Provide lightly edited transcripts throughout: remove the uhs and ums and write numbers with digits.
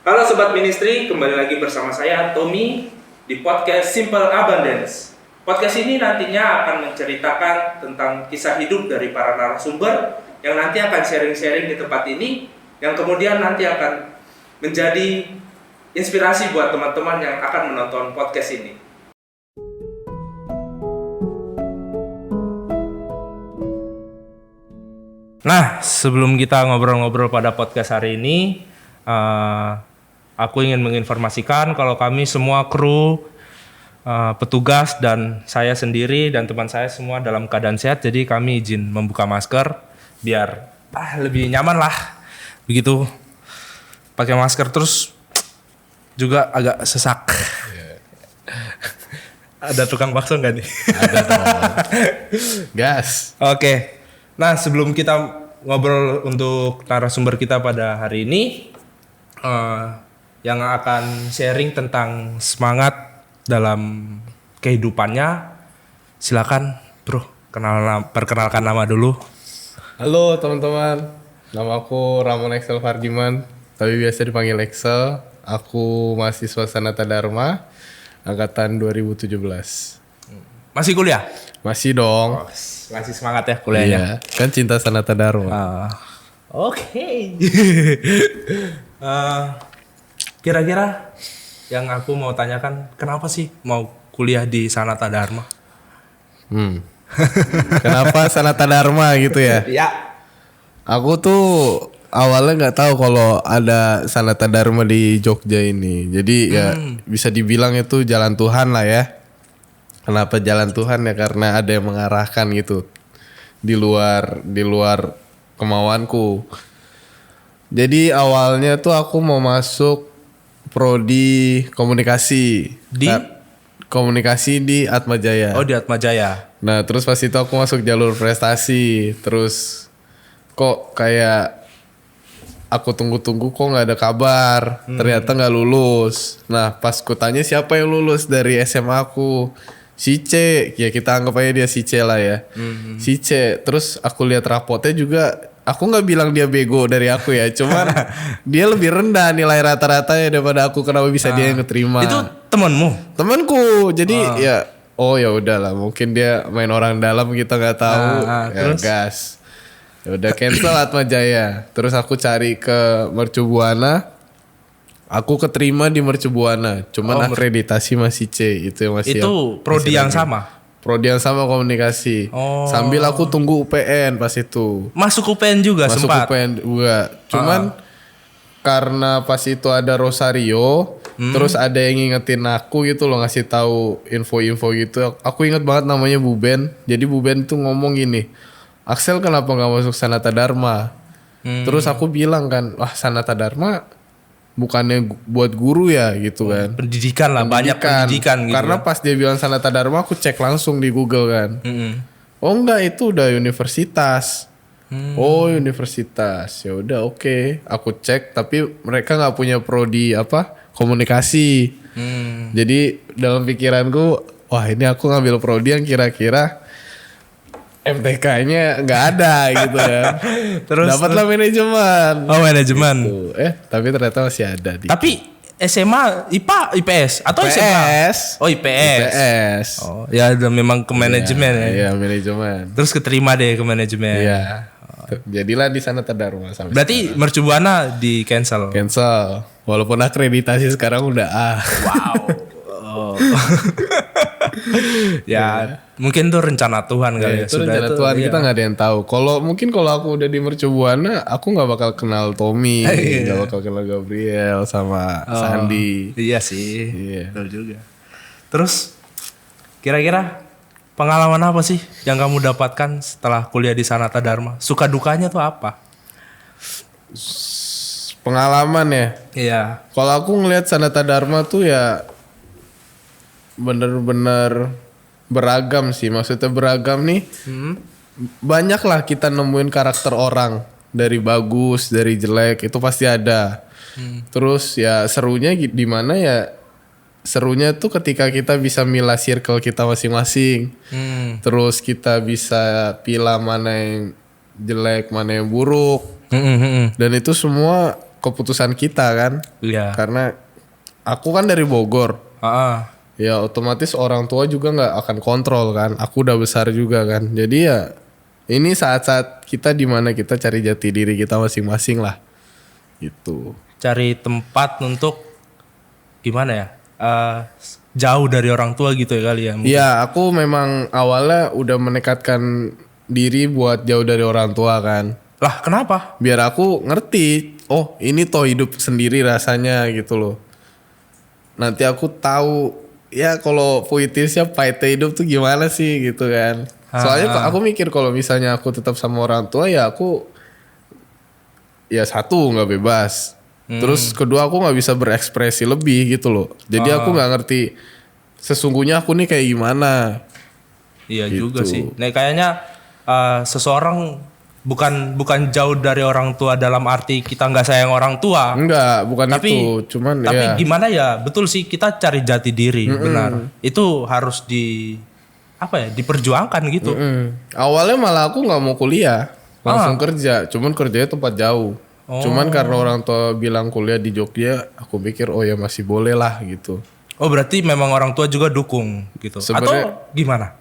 Halo Sobat Ministry, kembali lagi bersama saya Tommy di podcast Simple Abundance. Podcast ini nantinya akan menceritakan tentang kisah hidup dari para narasumber yang nanti akan sharing-sharing di tempat ini, yang kemudian nanti akan menjadi inspirasi buat teman-teman yang akan menonton podcast ini. Nah, sebelum kita ngobrol-ngobrol pada podcast hari ini, aku ingin menginformasikan kalau kami semua kru, petugas dan saya sendiri dan teman saya semua dalam keadaan sehat. Jadi kami izin membuka masker biar lebih nyaman lah. Begitu. Pakai masker terus juga agak sesak. Ada tukang bakso nggak nih? Ada dong. Gas. Oke. Nah, sebelum kita ngobrol untuk narasumber kita pada hari ini, yang akan sharing tentang semangat dalam kehidupannya, silakan bro, perkenalkan nama dulu. Halo teman-teman, nama aku Ramon Excel Fardiman, tapi biasa dipanggil Excel. Aku mahasiswa Sanata Dharma, angkatan 2017. Masih kuliah? Masih dong. Masih semangat ya kuliahnya? Iya, kan cinta Sanata Dharma. Oke. Kira-kira yang aku mau tanyakan, kenapa sih mau kuliah di Sanata Dharma? Kenapa Sanata Dharma gitu ya? Ya. Aku tuh awalnya nggak tahu kalau ada Sanata Dharma di Jogja ini. Jadi ya bisa dibilang itu jalan Tuhan lah ya. Kenapa jalan Tuhan ya? Karena ada yang mengarahkan gitu di luar kemauanku. Jadi awalnya tuh aku mau masuk prodi komunikasi komunikasi di Atmajaya. Oh, di Atmajaya. Nah terus pas itu aku masuk jalur prestasi. Terus kok kayak aku tunggu-tunggu kok nggak ada kabar. Ternyata nggak lulus. Nah pas ku tanya siapa yang lulus dari SMA aku, si C, ya kita anggap aja dia si C lah ya. Si C. Terus aku lihat rapotnya juga, aku nggak bilang dia bego dari aku ya, cuman dia lebih rendah nilai rata-ratanya daripada aku. Kenapa bisa dia yang keterima? Itu temanmu? Temanku. Jadi ya, oh ya udahlah, mungkin dia main orang dalam, kita nggak tahu. Ya Terus? gas. Ya udah cancel Atmajaya. Terus aku cari ke Mercu Buana. Aku keterima di Mercu Buana, cuman akreditasi masih C, itu yang masih. Itu prodi yang sama? Prodi yang sama komunikasi. Sambil aku tunggu UPN pas itu. Masuk UPN juga Masuk sempat? UPN juga. Cuman karena pas itu ada Rosario, terus ada yang ngingetin aku gitu loh, ngasih tahu info-info gitu. Aku inget banget namanya Bu Ben. Jadi Bu Ben tuh ngomong gini, Axel kenapa gak masuk Sanata Dharma? Terus aku bilang kan, wah Sanata Dharma bukannya buat guru ya gitu kan. Pendidikan lah, banyak pendidikan gitu. Karena pas dia bilang Sanata Dharma, aku cek langsung di Google kan. Oh enggak, itu udah universitas. Oh universitas, ya udah oke. Aku cek, tapi mereka nggak punya prodi komunikasi. Jadi dalam pikiranku, wah ini aku ngambil prodi yang kira-kira MTK-nya nggak ada gitu ya. Terus dapatlah manajemen. Oh, manajemen. Gitu. Tapi ternyata masih ada. Tapi SMA IPA IPS atau IPS. SMA? Oh, IPS. IPS. Oh, ya udah memang ke manajemen ya. Iya, manajemen. Terus keterima deh ke manajemen. Iya. Jadilah di sana Dharma sampai. Berarti Mercu Buana di cancel. Cancel. Walaupun akreditasi sekarang udah Wow. Ya, mungkin tuh rencana Tuhan kali ya. Itu rencana Tuhan, kita nggak ada yang tahu. Mungkin kalau aku udah di Mercu Buana, aku nggak bakal kenal Tommy, nggak bakal kenal Gabriel sama Sandi. Iya sih. Iya. Betul juga. Terus kira-kira pengalaman apa sih yang kamu dapatkan setelah kuliah di Sanata Dharma? Suka dukanya tuh apa? Pengalaman ya. Iya. Kalau aku ngelihat Sanata Dharma tuh ya bener-bener beragam sih. Maksudnya beragam nih. Banyak lah kita nemuin karakter orang. Dari bagus, dari jelek, itu pasti ada. Terus ya serunya di mana ya? Serunya tuh ketika kita bisa milah circle kita masing-masing. Terus kita bisa pilih mana yang jelek, mana yang buruk. Dan itu semua keputusan kita kan. Iya. Karena aku kan dari Bogor. Ah, Ya otomatis orang tua juga nggak akan kontrol kan. Aku udah besar juga kan. Jadi ya ini saat-saat kita dimana kita cari jati diri kita masing-masing lah. Gitu. cari tempat untuk gimana ya? Jauh dari orang tua gitu ya kali ya. Iya, aku memang awalnya udah menekatkan diri buat jauh dari orang tua kan. Lah kenapa? Biar aku ngerti, oh ini toh hidup sendiri rasanya gitu loh. Nanti aku tahu ya kalau puitisnya pahitnya hidup tuh gimana sih gitu kan. Soalnya aku mikir kalau misalnya aku tetap sama orang tua ya aku ya satu nggak bebas. Terus kedua aku nggak bisa berekspresi lebih gitu loh. Jadi aku nggak ngerti sesungguhnya aku nih kayak gimana. Iya Gitu. juga sih. Nah kayaknya seseorang bukan jauh dari orang tua dalam arti kita nggak sayang orang tua. Enggak, bukan itu. Cuman Tapi ya gimana ya? Betul sih kita cari jati diri, benar. Itu harus diperjuangkan gitu. awalnya malah aku nggak mau kuliah, langsung kerja. Cuman kerjanya tempat jauh. Cuman karena orang tua bilang kuliah di Jogja, aku pikir oh ya masih boleh lah gitu. Oh berarti memang orang tua juga dukung gitu. Sebenarnya- Atau gimana?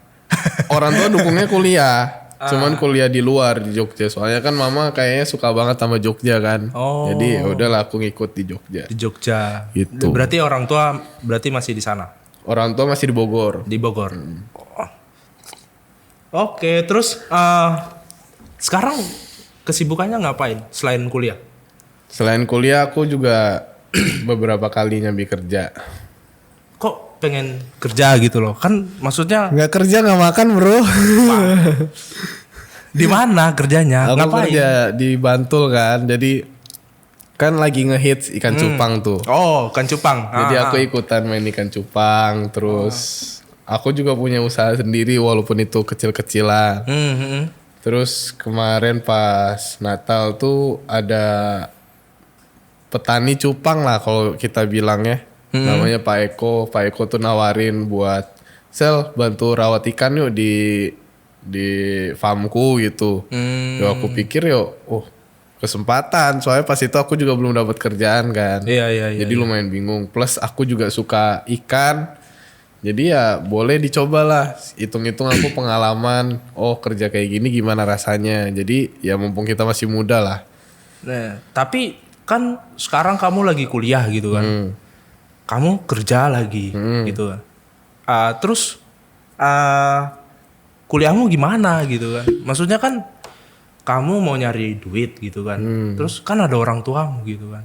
Orang tua dukungnya kuliah, cuman kuliah di luar di Jogja. Soalnya kan mama kayaknya suka banget sama Jogja kan. Oh. Jadi ya udahlah aku ngikut di Jogja. Di Jogja. Gitu. Berarti orang tua masih di sana, Orang tua masih di Bogor. di Bogor. Oh. Oke, terus sekarang kesibukannya ngapain selain kuliah? Selain kuliah aku juga beberapa kali nyambi kerja. Kok pengen kerja gitu loh? Kan maksudnya Nggak kerja nggak makan bro. di mana kerjanya? Aku Ngapain? kerja di Bantul kan. Jadi kan lagi ngehits ikan cupang tuh. Oh, kan cupang. Jadi aku ikutan main ikan cupang. Terus aku juga punya usaha sendiri walaupun itu kecil-kecilan. Terus kemarin pas Natal tuh ada petani cupang lah kalau kita bilangnya. Namanya Pak Eko. Pak Eko tuh nawarin buat Sel bantu rawat ikan yuk di farmku gitu. Ya aku pikir yuk, kesempatan. Soalnya pas itu aku juga belum dapat kerjaan kan. Iya. Jadi lumayan bingung. Plus aku juga suka ikan. Jadi ya boleh dicoba lah. Hitung-hitung aku pengalaman. Oh kerja kayak gini gimana rasanya. Jadi ya mumpung kita masih muda lah. Nah, tapi kan sekarang kamu lagi kuliah gitu kan. Kamu kerja lagi gitu kan. Terus kuliahmu gimana gitu kan. Maksudnya kan kamu mau nyari duit gitu kan. Terus kan ada orang tuamu gitu kan.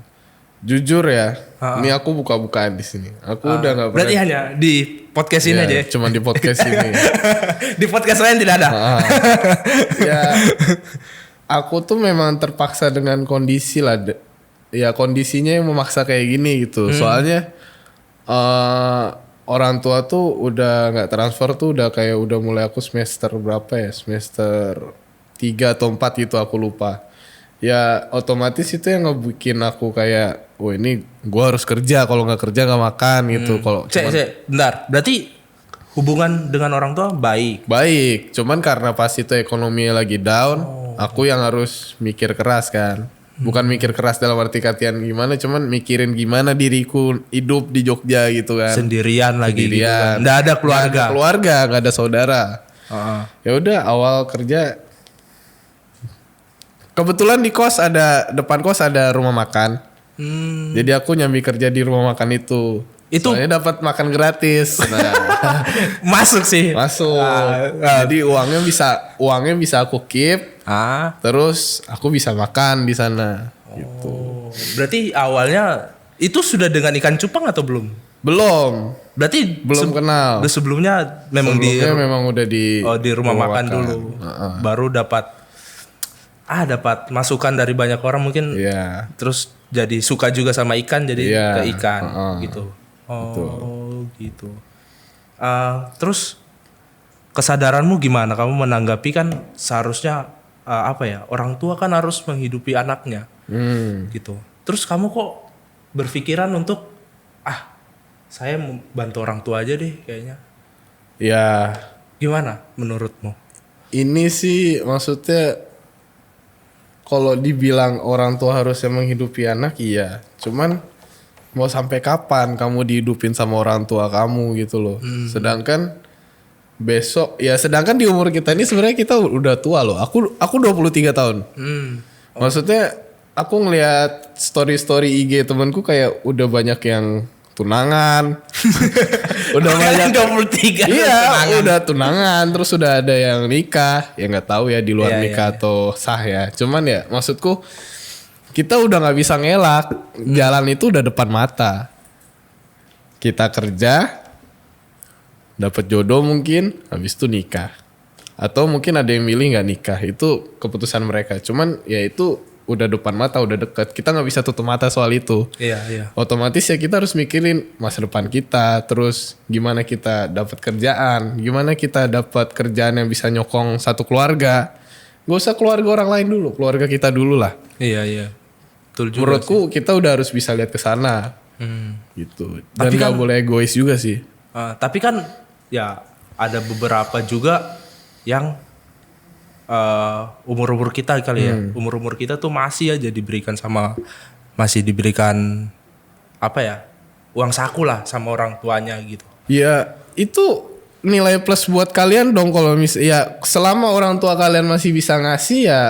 Jujur ya, ini aku buka-bukaan di sini. Aku udah nggak Berarti hanya di podcast ini aja ya? Cuman di podcast ini. Di podcast lain tidak ada? Ya, aku tuh memang terpaksa dengan kondisi lah. Ya kondisinya yang memaksa kayak gini gitu. Soalnya orang tua tuh udah nggak transfer tuh udah kayak udah mulai aku semester berapa ya? Semester 3 atau 4 gitu aku lupa. Ya otomatis itu yang ngebikin aku kayak, oh ini gua harus kerja, kalau nggak kerja nggak makan gitu. Kalau Bentar. Berarti hubungan dengan orang tua baik. baik, cuman karena pas itu ekonominya lagi down, aku yang harus mikir keras kan. Bukan mikir keras dalam arti katian gimana, cuman mikirin gimana diriku hidup di Jogja gitu kan. Sendirian lagi gitu Sendirian. kan. Nggak ada keluarga. Nggak ada keluarga, nggak ada saudara. Ya udah awal kerja, kebetulan di kos depan kos ada rumah makan. Jadi aku nyambi kerja di rumah makan itu. Itu- soalnya dapat makan gratis. Nah, Masuk sih. masuk. Jadi uangnya bisa aku keep. Terus aku bisa makan di sana. Gitu. Oh, berarti awalnya itu sudah dengan ikan cupang atau belum? Belum Berarti kenal. sebelumnya memang Sebelumnya memang udah di di rumah makan dulu. Baru dapat masukan dari banyak orang mungkin. Iya. Terus jadi suka juga sama ikan jadi Iya. ke ikan gitu. Oh, gitu. Terus kesadaranmu gimana? Kamu menanggapi kan seharusnya orang tua kan harus menghidupi anaknya gitu. Terus kamu kok berpikiran untuk saya mau bantu orang tua aja deh kayaknya. Ya Gimana menurutmu? ini sih maksudnya kalau dibilang orang tua harusnya menghidupi anak, iya. Cuman mau sampai kapan kamu dihidupin sama orang tua kamu gitu loh. Sedangkan sedangkan di umur kita ini sebenarnya kita udah tua loh. Aku 23 tahun. Maksudnya aku ngelihat story IG temanku kayak udah banyak yang tunangan. Udah banyak 23 iya, tunangan. udah tunangan, terus udah ada yang nikah. Ya nggak tahu ya di luar Iya, nikah atau sah ya. Cuman ya maksudku kita udah nggak bisa ngelak. Jalan itu udah depan mata. Kita kerja, dapat jodoh mungkin, habis itu nikah. Atau mungkin ada yang milih nggak nikah, itu keputusan mereka. Cuman ya itu udah depan mata, udah deket. Kita nggak bisa tutup mata soal itu. Iya. Otomatis ya kita harus mikirin masa depan kita, terus gimana kita dapat kerjaan, gimana kita dapat kerjaan yang bisa nyokong satu keluarga. Gak usah keluarga orang lain dulu, keluarga kita dulu lah. Iya. Betul juga. Menurutku kita udah harus bisa lihat ke sana, gitu. Dan Tapi nggak kan- boleh egois juga sih. Tapi kan ya ada beberapa juga yang umur-umur kita kali ya. Umur-umur kita tuh masih diberikan apa ya? Uang saku lah sama orang tuanya gitu. Ya itu nilai plus buat kalian dong kalau ya selama orang tua kalian masih bisa ngasih ya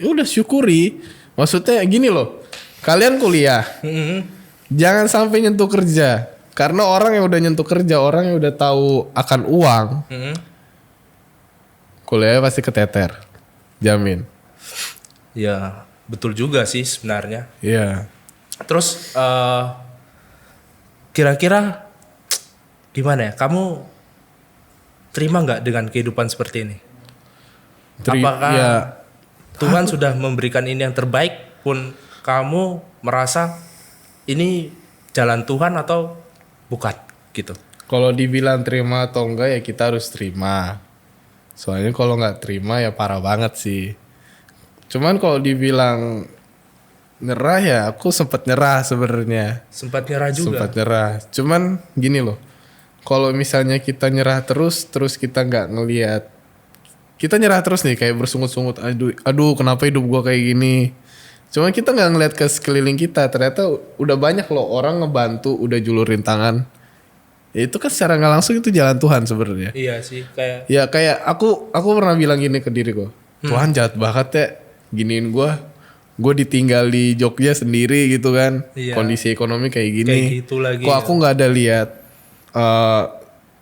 udah syukuri. Maksudnya gini loh, kalian kuliah, jangan sampai nyentuh kerja. Karena orang yang udah nyentuh kerja, orang yang udah tahu akan uang, kuliahnya pasti keteter, jamin. Ya betul juga sih sebenarnya. Iya. Terus kira-kira gimana ya? Kamu terima nggak dengan kehidupan seperti ini? Apakah Ya, Tuhan sudah memberikan ini yang terbaik pun kamu merasa ini jalan Tuhan atau bukan gitu? kalau dibilang terima atau enggak ya kita harus terima. Soalnya kalau nggak terima ya parah banget sih. Cuman kalau dibilang nyerah ya aku sempat nyerah sebenarnya. Sempat nyerah juga. Sempat nyerah. Cuman gini loh. Kalau misalnya kita nyerah terus kita nggak ngelihat, kita nyerah terus nih kayak bersungut-sungut, aduh kenapa hidup gua kayak gini. Cuman kita nggak ngelihat ke sekeliling kita, ternyata udah banyak loh orang ngebantu, udah julurin tangan. Ya itu kan secara nggak langsung itu jalan Tuhan sebenarnya. Iya sih kayak Ya kayak aku pernah bilang gini ke diriku, Tuhan jahat banget ya, giniin gue ditinggal di Jogja sendiri gitu kan, Iya. kondisi ekonomi kayak gini. Kayak gitu lagi Kok ya. aku nggak ada lihat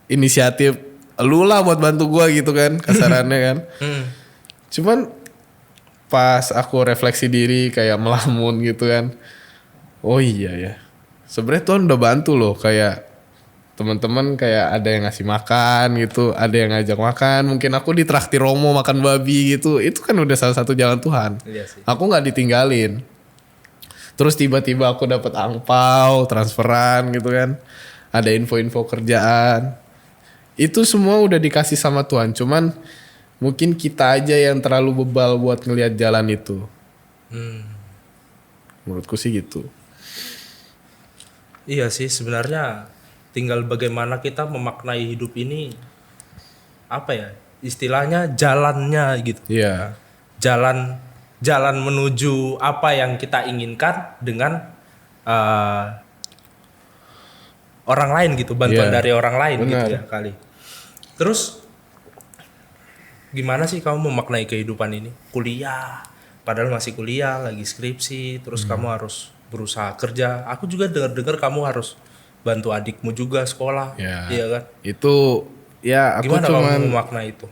inisiatif lu lah buat bantu gue gitu kan, kasarannya kan. Cuman pas aku refleksi diri kayak melamun gitu kan, oh iya ya, sebenarnya Tuhan udah bantu loh, kayak teman-teman kayak ada yang ngasih makan gitu, ada yang ngajak makan, mungkin aku ditraktir Romo makan babi gitu, itu kan udah salah satu jalan Tuhan. Iya sih. Aku nggak ditinggalin. Terus tiba-tiba aku dapat angpau, transferan gitu kan, ada info-info kerjaan, itu semua udah dikasih sama Tuhan. Cuman mungkin kita aja yang terlalu bebal buat ngelihat jalan itu. Menurutku sih gitu. Iya sih sebenarnya tinggal bagaimana kita memaknai hidup ini, apa ya istilahnya, jalannya gitu. Iya. Jalan menuju apa yang kita inginkan dengan orang lain gitu, bantuan Iya. dari orang lain gitu Benar. ya kali. Terus gimana sih kamu memaknai kehidupan ini? Kuliah, padahal masih kuliah, lagi skripsi, terus kamu harus berusaha kerja. Aku juga dengar-dengar kamu harus bantu adikmu juga sekolah, Ya. iya kan? Itu ya aku Gimana cuman kamu memaknai itu?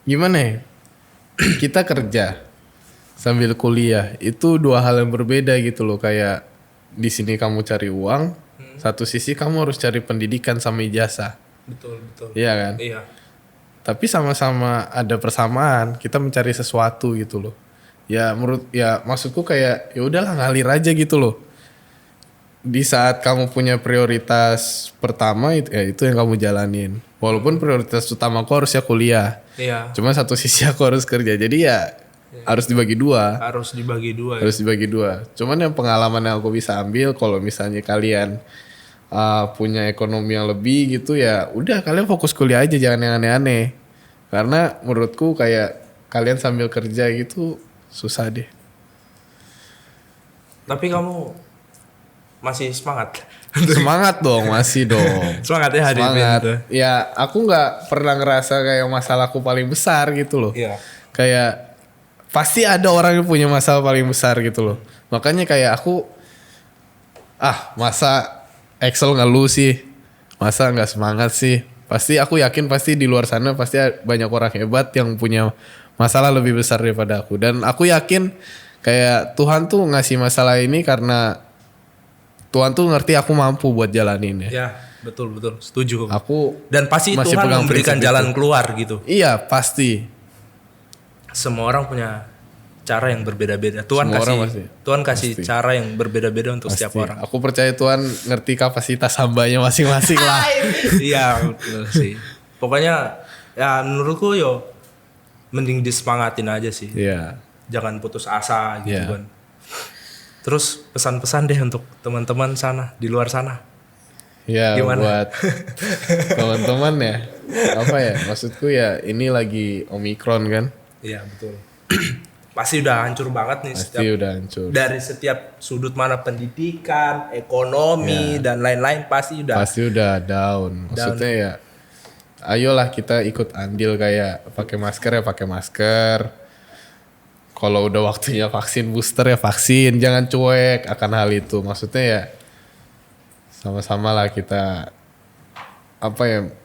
gimana ya? Kita kerja sambil kuliah itu dua hal yang berbeda gitu loh. Kayak di sini kamu cari uang, satu sisi kamu harus cari pendidikan sama ijazah. Betul. Iya kan? Iya. Tapi sama-sama ada persamaan, kita mencari sesuatu gitu loh. Ya maksudku kayak ya udahlah ngalir aja gitu loh. Di saat kamu punya prioritas pertama itu yang kamu jalanin. Walaupun prioritas utamaku harusnya kuliah. Iya. Cuma satu sisi aku harus kerja. Jadi ya harus dibagi dua. Harus dibagi dua. Harus dibagi dua. Cuman yang pengalaman yang aku bisa ambil kalau misalnya kalian punya ekonomi yang lebih gitu ya udah kalian fokus kuliah aja, jangan yang aneh-aneh. Karena menurutku kayak kalian sambil kerja gitu susah deh. Tapi kamu masih semangat. Semangat dong, masih dong. Semangat ya hari Semangat. itu. Ya, aku nggak pernah ngerasa kayak masalahku paling besar gitu loh. Iya. Kayak pasti ada orang yang punya masalah paling besar gitu loh. Makanya kayak aku, masa Excel ngeluh sih, masa nggak semangat sih. Pasti aku yakin pasti di luar sana pasti banyak orang hebat yang punya masalah lebih besar daripada aku. Dan aku yakin kayak Tuhan tuh ngasih masalah ini karena Tuhan tuh ngerti aku mampu buat jalanin ya. Ya, betul, setuju. Aku Dan pasti masih Tuhan pegang memberikan prinsip jalan itu. keluar gitu. Iya pasti. Semua orang punya cara yang berbeda-beda. Tuhan Semua orang kasih pasti. cara yang berbeda-beda untuk setiap Pasti. orang. Aku percaya Tuhan ngerti kapasitas hambanya masing-masing lah. Iya, betul sih. Pokoknya ya menurutku mending disemangatin aja sih. Iya. Jangan putus asa gitu Iya. kan. Terus pesan-pesan deh untuk teman-teman sana di luar sana. Ya Gimana? buat teman-teman ya. Apa ya? Maksudku ya ini lagi Omikron kan. Iya, betul. Pasti udah hancur banget nih Pasti udah hancur. dari setiap sudut mana pendidikan, ekonomi dan lain-lain pasti udah. Pasti udah down. Maksudnya ya ayolah kita ikut andil kayak pakai masker ya pakai masker. Kalau udah waktunya vaksin booster ya vaksin. Jangan cuek akan hal itu. Maksudnya ya sama-sama lah kita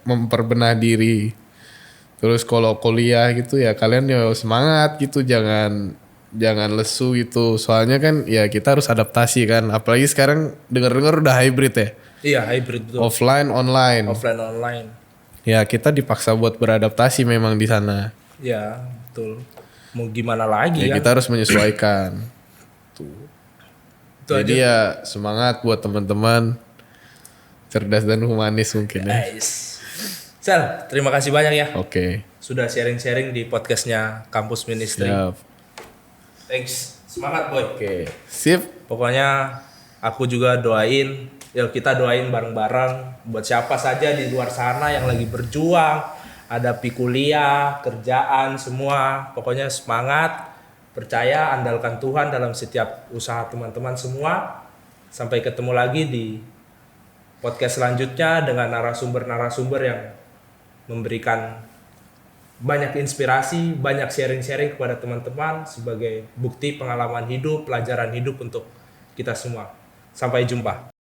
memperbenah diri. Terus kalau kuliah gitu ya kalian ya semangat gitu, jangan lesu gitu. Soalnya kan ya kita harus adaptasi kan. Apalagi sekarang dengar-dengar udah hybrid ya. Iya, hybrid betul. Offline online. Offline online. Ya kita dipaksa buat beradaptasi memang di sana. Ya, betul. Mau gimana lagi Ya kan? kita harus menyesuaikan. Itu Jadi aja. ya semangat buat teman-teman. Cerdas dan humanis mungkin ya. Guys. Sel, terima kasih banyak ya Oke. sudah sharing-sharing di podcastnya Kampus Ministry. Siap. Thanks. Semangat boy. Oke. Sip. Pokoknya aku juga doain, kita doain bareng-bareng buat siapa saja di luar sana yang lagi berjuang, hadapi kuliah, kerjaan, semua. Pokoknya semangat, percaya, andalkan Tuhan dalam setiap usaha teman-teman semua. Sampai ketemu lagi di podcast selanjutnya dengan narasumber-narasumber yang memberikan banyak inspirasi, banyak sharing-sharing kepada teman-teman sebagai bukti pengalaman hidup, pelajaran hidup untuk kita semua. Sampai jumpa.